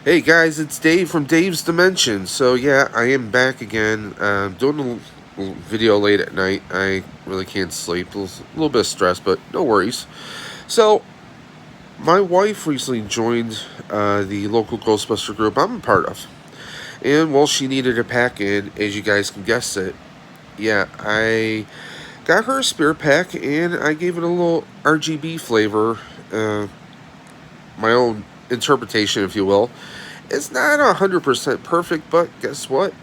Hey guys, it's Dave from Dave's Dimension. So yeah, I am back again. Doing a video late at night. I really can't sleep. A little bit of stress, but no worries. So my wife recently joined the local Ghostbuster group I'm a part of, and well, she needed a pack in, as you guys can guess it. Yeah, I got her a spirit pack, and I gave it a little RGB flavor, my own interpretation, if you will. It's not 100% perfect, but guess what?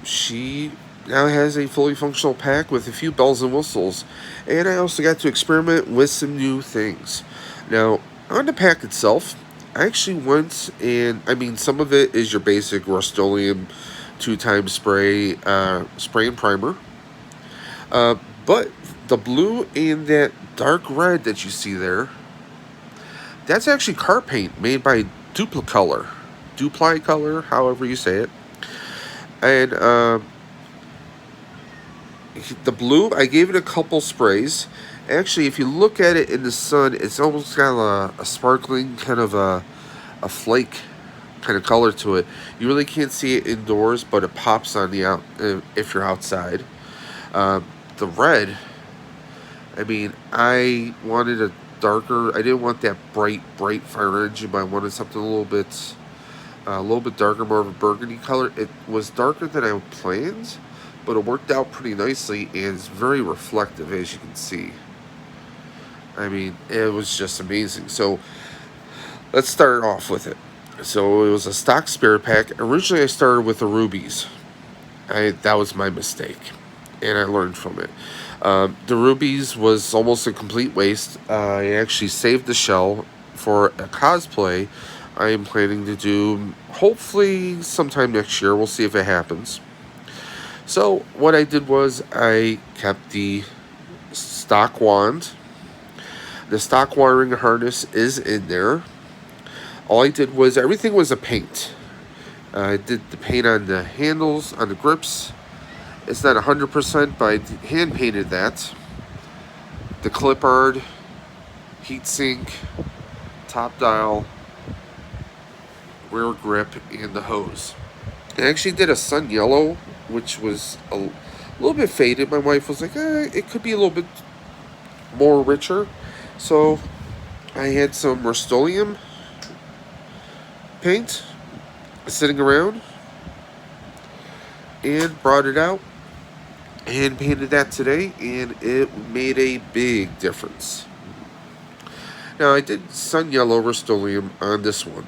She now has a fully functional pack with a few bells and whistles, and I also got to experiment with some new things. Now, on the pack itself, I actually went and I mean, some of it is your basic Rust-Oleum two-time spray and primer, uh, but the blue and that dark red that you see there, that's actually car paint made by Duplicolor, Duplicolor, however you say it, and the blue, I gave it a couple sprays. Actually, if you look at it in the sun, it's almost got a sparkling kind of a flake kind of color to it. You really can't see it indoors, but it pops on the out if you're outside. Uh, the red, I mean, I wanted a darker. I didn't want that bright fire engine, but I wanted something a little bit darker, more of a burgundy color. It was darker than I planned, but it worked out pretty nicely and it's very reflective, as you can see. I mean, it was just amazing. So let's start off with it. So it was a stock spirit pack. Originally, I started with the rubies. That was my mistake, and I learned from it. The rubies was almost a complete waste. I actually saved the shell for a cosplay I am planning to do hopefully sometime next year. We'll see if it happens. So what I did was I kept the stock wand. The stock wiring harness is in there. All I did was everything was a paint. I did the paint on the handles, on the grips. It's not 100%, but I hand painted that. The clip art, heatsink, top dial, rear grip, and the hose. I actually did a sun yellow, which was a little bit faded. My wife was like, it could be a little bit more richer. So I had some Rust-Oleum paint sitting around and brought it out and painted that today, and it made a big difference. Now I did sun yellow Rust-Oleum on this one.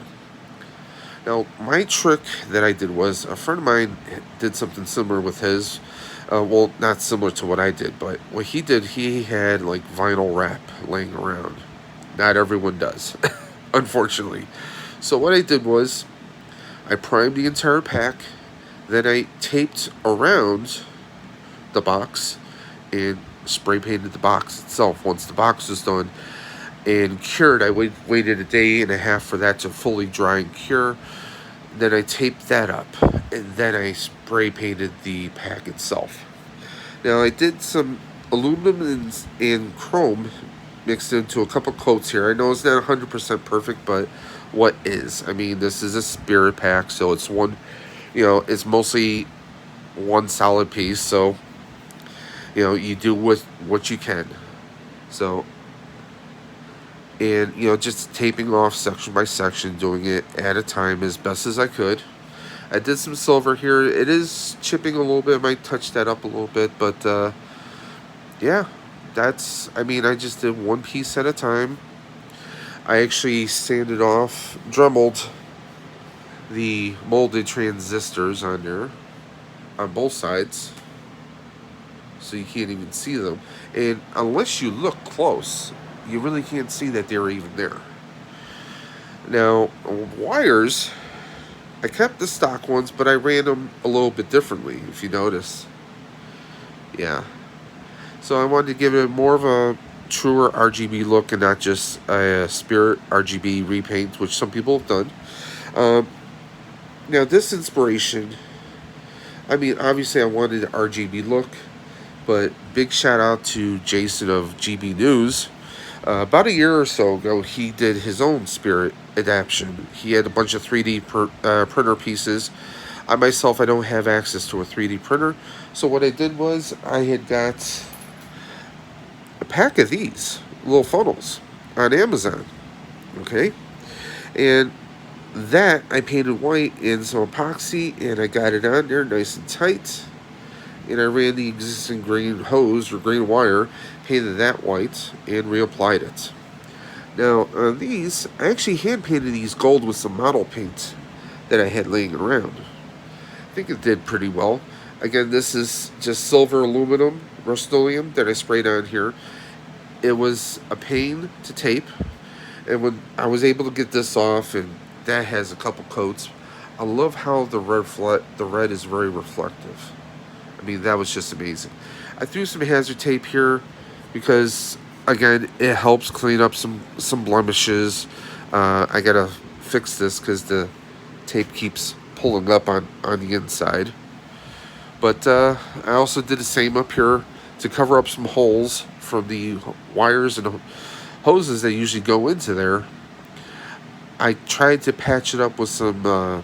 Now, my trick that I did was a friend of mine did something similar with his. Well, not similar to what I did, but what he did, he had like vinyl wrap laying around. Not everyone does, unfortunately. So, what I did was I primed the entire pack, then I taped around the box and spray painted the box itself once the box was done and cured. I waited a day and a half for that to fully dry and cure. Then I taped that up, and then I spray painted the pack itself. Now I did some aluminum and chrome mixed into a couple coats here. I know it's not 100% perfect, but what is? I mean, this is a spirit pack, so it's one, it's mostly one solid piece. So, you do with what you can. So, and just taping off section by section, doing it at a time as best as I could. I did some silver here. It is chipping a little bit. I might touch that up a little bit, but yeah, I just did one piece at a time. I actually sanded off, dremeled the molded transistors on there on both sides, so you can't even see them. And unless you look close, you really can't see that they're even there. Now, wires, I kept the stock ones, but I ran them a little bit differently, if you notice. Yeah. So I wanted to give it more of a truer RGB look and not just a Spirit RGB repaint, which some people have done. Um, Now, this inspiration, I mean, obviously I wanted an RGB look, but big shout out to Jason of GB News. About a year or so ago, he did his own Spirit adaptation. He had a bunch of 3D printer pieces. I myself, I don't have access to a 3D printer, so what I did was I had got a pack of these little funnels on Amazon. Okay, and that I painted white in some epoxy, and I got it on there nice and tight. And I ran the existing green hose or green wire, painted that white, and reapplied it. Now, on these, I actually hand painted these gold with some model paint that I had laying around. I think it did pretty well. Again, this is just silver aluminum Rust-Oleum that I sprayed on here. It was a pain to tape, and when I was able to get this off, and that has a couple coats, I love how the red is very reflective. I mean, that was just amazing. I threw some hazard tape here because, again, it helps clean up some blemishes. I gotta fix this because the tape keeps pulling up on the inside. But I also did the same up here to cover up some holes from the wires and hoses that usually go into there. I tried to patch it up with some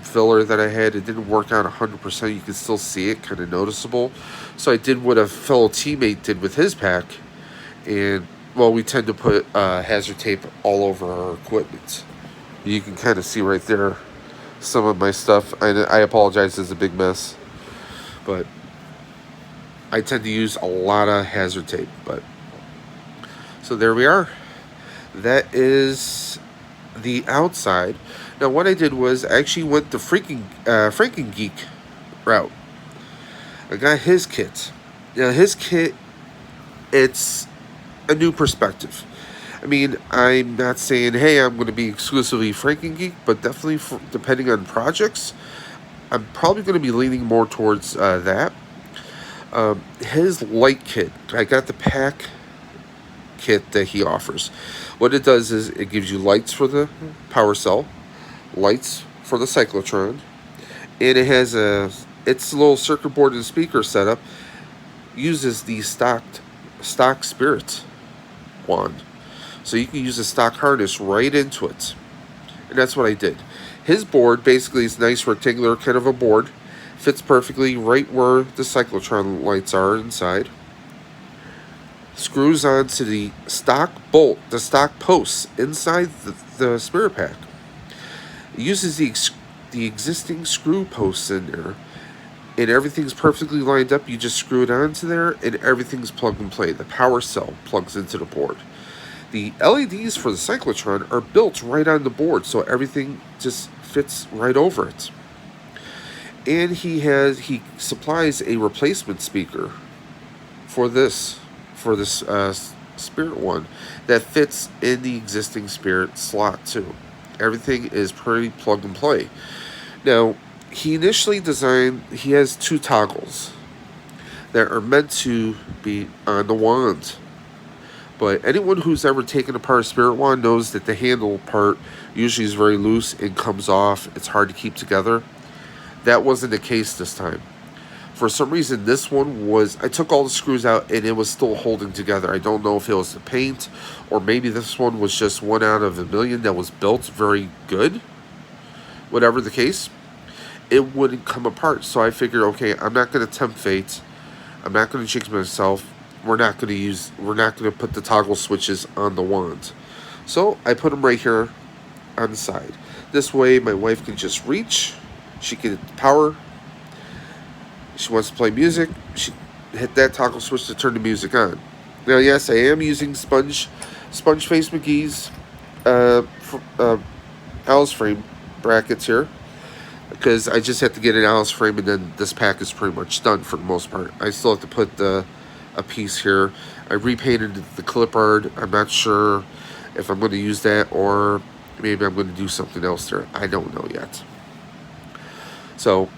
filler that I had. It didn't work out 100%. You can still see it, kind of noticeable. So I did what a fellow teammate did with his pack, and well, we tend to put hazard tape all over our equipment. You can kind of see right there some of my stuff. I apologize, it's a big mess, but I tend to use a lot of hazard tape. But so there we are. That is the outside. Now, what I did was I actually went the Franken Geek route. I got his kit. Now, his kit, it's a new perspective. I mean, I'm not saying, hey, I'm going to be exclusively Franken Geek, but definitely, depending on projects, I'm probably going to be leaning more towards that. His light kit, I got the pack kit that he offers. What it does is it gives you lights for the power cell, lights for the cyclotron, and it has its little circuit board and speaker setup uses the stock spirit wand, so you can use a stock harness right into it, and that's what I did. His board basically is nice rectangular kind of a board, fits perfectly right where the cyclotron lights are inside. Screws onto the stock bolt, the stock posts inside the spirit pack. It uses the existing screw posts in there, and everything's perfectly lined up. You just screw it onto there, and everything's plug and play. The power cell plugs into the board. The LEDs for the cyclotron are built right on the board, so everything just fits right over it. And he supplies a replacement speaker for this Spirit one that fits in the existing Spirit slot too. Everything is pretty plug and play. Now, he initially designed, he has two toggles that are meant to be on the wand. But anyone who's ever taken apart a Spirit wand knows that the handle part usually is very loose and comes off. It's hard to keep together. That wasn't the case this time. For some reason, this one was, I took all the screws out and it was still holding together. I don't know if it was the paint or maybe this one was just one out of a million that was built very good. Whatever the case, it wouldn't come apart. So I figured, okay, I'm not going to tempt fate. I'm not going to jinx myself. We're not going to put the toggle switches on the wand. So I put them right here on the side. This way my wife can just reach. She can hit the power. She wants to play music. She hit that toggle switch to turn the music on. Now, yes, I am using Sponge Face McGee's Alice frame brackets here because I just have to get an Alice frame, and then this pack is pretty much done for the most part. I still have to put a piece here. I repainted the clip art. I'm not sure if I'm going to use that or maybe I'm going to do something else there. I don't know yet. So,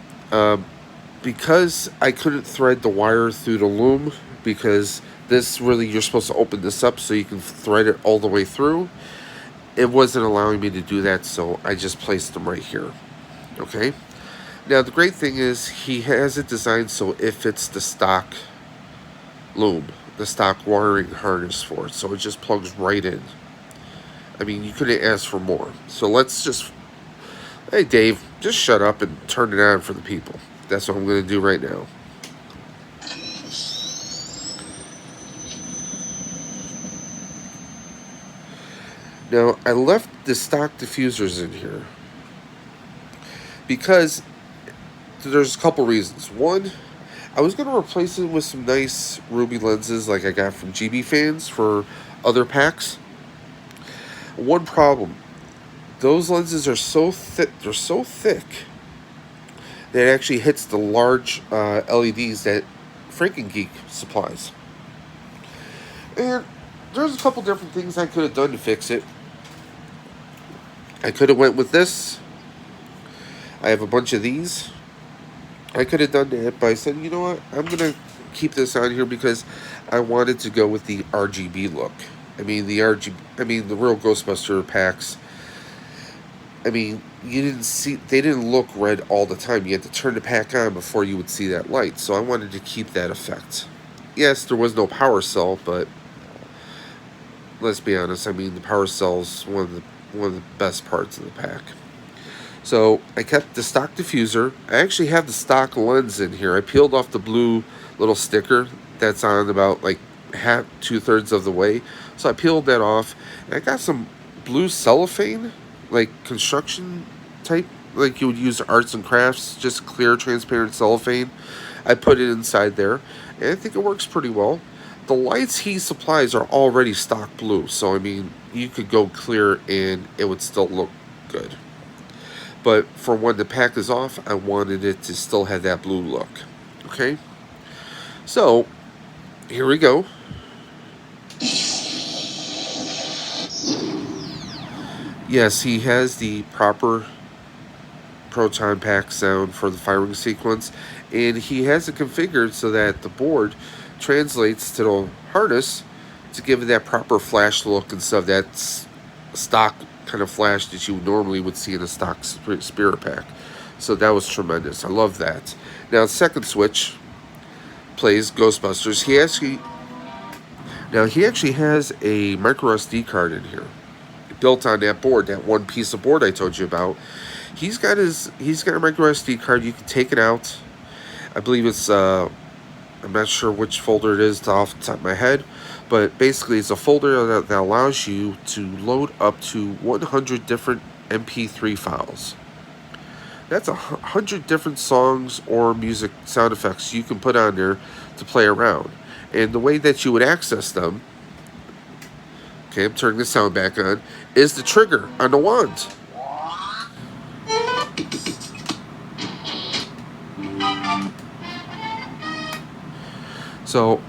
because I couldn't thread the wire through the loom, because this really, you're supposed to open this up so you can thread it all the way through, it wasn't allowing me to do that, so I just placed them right here. Okay? Now, the great thing is he has it designed so it fits the stock loom, the stock wiring harness for it, so it just plugs right in. I mean, you couldn't ask for more. So let's just, hey Dave, just shut up and turn it on for the people. That's what I'm going to do right now. Now, I left the stock diffusers in here because there's a couple reasons. One, I was going to replace it with some nice ruby lenses like I got from GB Fans for other packs. One problem, those lenses are so thick, that it actually hits the large LEDs that Frankengeek supplies. And there's a couple different things I could have done to fix it. I could have went with this. I have a bunch of these. I could have done that, but I said, you know what? I'm going to keep this on here because I wanted to go with the RGB look. I mean, the real Ghostbuster packs. I mean, they didn't look red all the time. You had to turn the pack on before you would see that light. So I wanted to keep that effect. Yes, there was no power cell, but let's be honest. I mean, the power cell's one of the best parts of the pack. So I kept the stock diffuser. I actually have the stock lens in here. I peeled off the blue little sticker that's on about like half, 2/3 of the way. So I peeled that off. And I got some blue cellophane, like construction type, like you would use arts and crafts, just clear, transparent cellophane. I put it inside there, and I think it works pretty well. The lights he supplies are already stock blue, so I mean, you could go clear and it would still look good. But for when the pack is off, I wanted it to still have that blue look. Okay? So, here we go. Yes, he has the proper proton pack sound for the firing sequence, and he has it configured so that the board translates to the harness to give it that proper flash look instead of that stock kind of flash that you normally would see in a stock Spirit pack. So that was tremendous. I love that. Now, second switch plays Ghostbusters. He actually has a micro SD card in here, built on that board, that one piece of board I told you about. He's got a micro SD card. You can take it out. I believe it's I'm not sure which folder it is off the top of my head, but basically it's a folder that allows you to load up to 100 different MP3 files. That's 100 different songs or music sound effects you can put on there to play around. And the way that you would access them, okay, I'm turning the sound back on, is the trigger on the wand. So,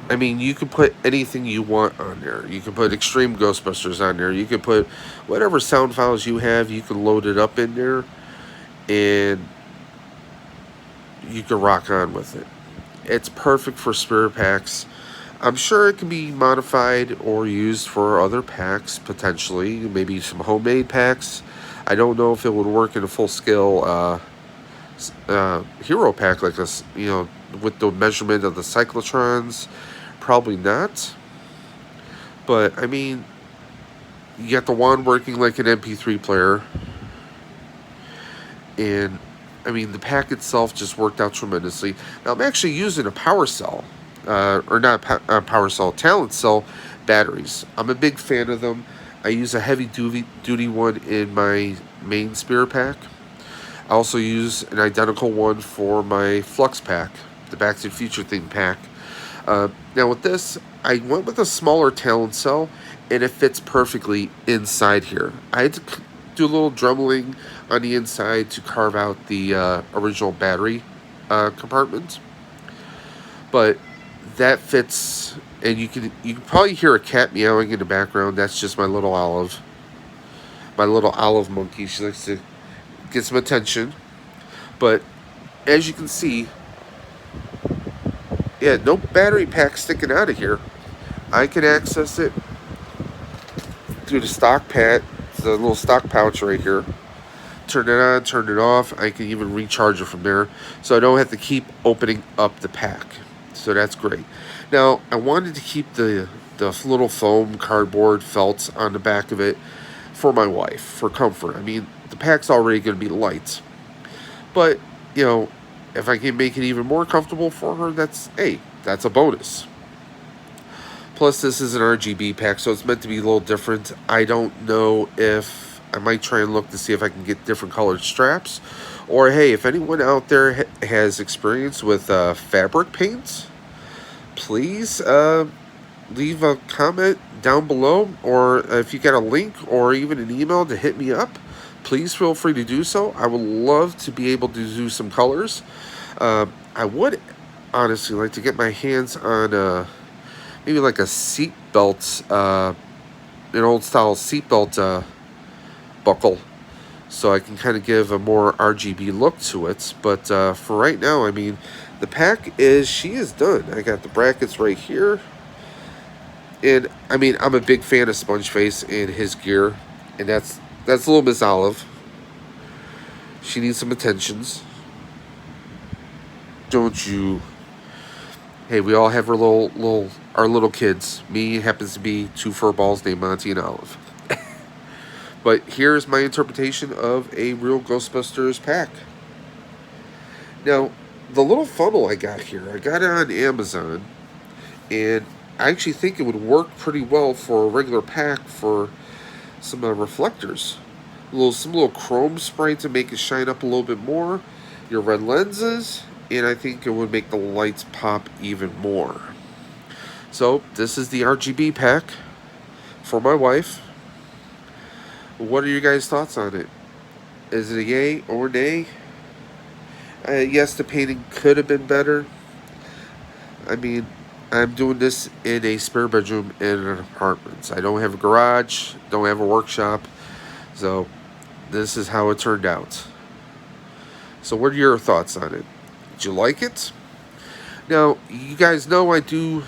I mean, you can put anything you want on there. You can put Extreme Ghostbusters on there. You can put whatever sound files you have, you can load it up in there, and you can rock on with it. It's perfect for Spirit packs. I'm sure it can be modified or used for other packs, potentially. Maybe some homemade packs. I don't know if it would work in a full-scale hero pack like this, with the measurement of the cyclotrons. Probably not. But, I mean, you got the wand working like an MP3 player. And, I mean, the pack itself just worked out tremendously. Now, I'm actually using a power cell. Or not power cell, talent cell batteries. I'm a big fan of them. I use a heavy duty one in my main Spirit pack. I also use an identical one for my Flux pack, the Back to the Future theme pack. Now with this, I went with a smaller talent cell, and it fits perfectly inside here. I had to do a little drumming on the inside to carve out the original battery compartment, but that fits. And you can probably hear a cat meowing in the background. That's just my little Olive monkey. She likes to get some attention. But as you can see, yeah, no battery pack sticking out of here. I can access it through the stock pad, the little stock pouch right here. Turn it on, turn it off. I can even recharge it from there, so I don't have to keep opening up the pack. So that's great. Now, I wanted to keep the the little foam cardboard felt on the back of it for my wife for comfort. I mean, the pack's already going to be light, but you know, if I can make it even more comfortable for her, that's a bonus. Plus, this is an RGB pack, so it's meant to be a little different. I don't know if I might try and look to see if I can get different colored straps. Or, hey, if anyone out there has experience with fabric paints, please leave a comment down below. Or if you got a link or even an email to hit me up, please feel free to do so. I would love to be able to do some colors. I would honestly like to get my hands on maybe like a seat belt, an old style seat belt buckle, so I can kind of give a more RGB look to it. But for right now, I mean, the pack she is done. I got the brackets right here. And I mean, I'm a big fan of Spongeface and his gear. And that's little Miss Olive. She needs some attentions. Don't you? Hey, we all have our little kids. Me happens to be two fur balls named Monty and Olive. But here's my interpretation of a real Ghostbusters pack. Now, the little funnel I got here, I got it on Amazon, and I actually think it would work pretty well for a regular pack for some reflectors. Some little chrome spray to make it shine up a little bit more, your red lenses, and I think it would make the lights pop even more. So, this is the RGB pack for my wife. What are your guys' thoughts on it? Is it a yay or nay? Yes, the painting could have been better. I mean, I'm doing this in a spare bedroom in an apartment. I don't have a garage, don't have a workshop, so this is how it turned out. So what are your thoughts on it? Did you like it? Now, you guys know I do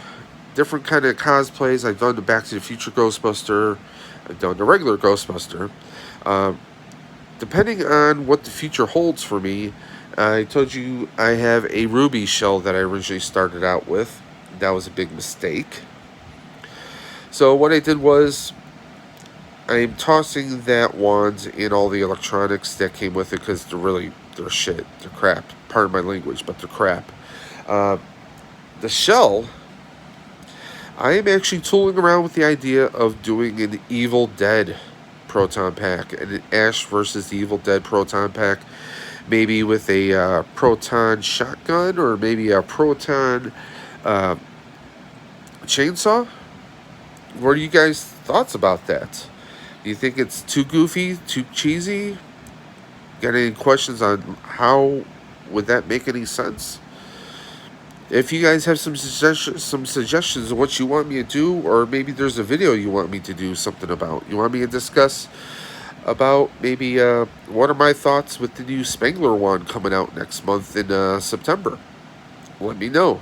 different kind of cosplays. I've done the Back to the Future Ghostbuster. I've done the regular Ghostbuster. Depending on what the future holds for me, I told you I have a ruby shell that I originally started out with. That was a big mistake. So what I did was I'm tossing that wand and all the electronics that came with it because they're shit. They're crap. Pardon my language, but they're crap. The shell, I am actually tooling around with the idea of doing an Evil Dead proton pack, an Ash versus the Evil Dead proton pack, maybe with a proton shotgun or maybe a proton chainsaw. What are you guys' thoughts about that? Do you think it's too goofy, too cheesy? Got any questions on how would that make any sense? If you guys have some suggestions of what you want me to do, or maybe there's a video you want me to do something about, you want me to discuss about maybe what are my thoughts with the new Spangler wand coming out next month in September, let me know.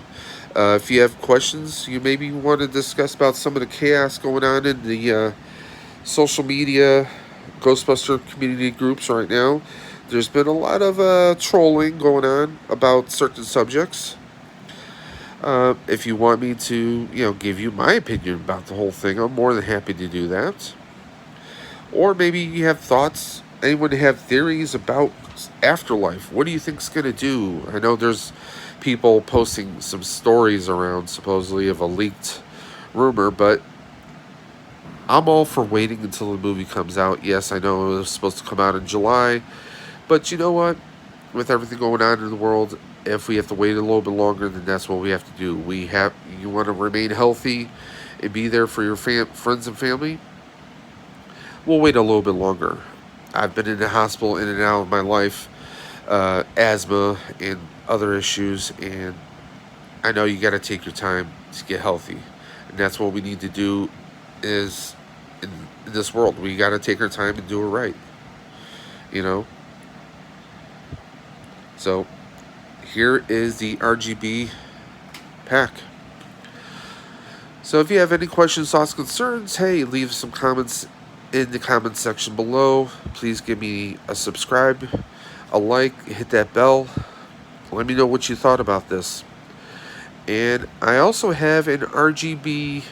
If you have questions, you maybe want to discuss about some of the chaos going on in the social media Ghostbuster community groups right now. There's been a lot of trolling going on about certain subjects. If you want me to, give you my opinion about the whole thing, I'm more than happy to do that. Or maybe you have thoughts, anyone have theories about afterlife. What do you think's going to do? I know there's people posting some stories around, supposedly, of a leaked rumor, but I'm all for waiting until the movie comes out. Yes, I know it was supposed to come out in July, but you know what? With everything going on in the world, if we have to wait a little bit longer, then that's what we have to do. You want to remain healthy and be there for your friends and family, we'll wait a little bit longer. I've been in the hospital in and out of my life, asthma and other issues, and I know you got to take your time to get healthy, and that's what we need to do. Is in this world, we got to take our time and do it right. So here is the RGB pack. So if you have any questions, thoughts, concerns, hey, leave some comments in the comment section below. Please give me a subscribe, a like, hit that bell. Let me know what you thought about this. And I also have an RGB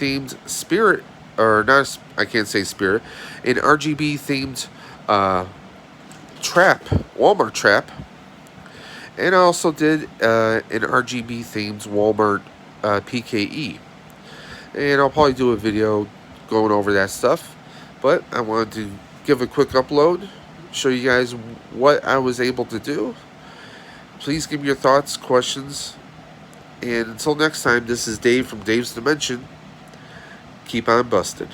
themed spirit, or not, I can't say spirit, an RGB themed trap, Walmart trap. And I also did an RGB themed Walmart PKE. And I'll probably do a video going over that stuff. But I wanted to give a quick upload, show you guys what I was able to do. Please give me your thoughts, questions, and until next time, this is Dave from Dave's Dimension. Keep on busted.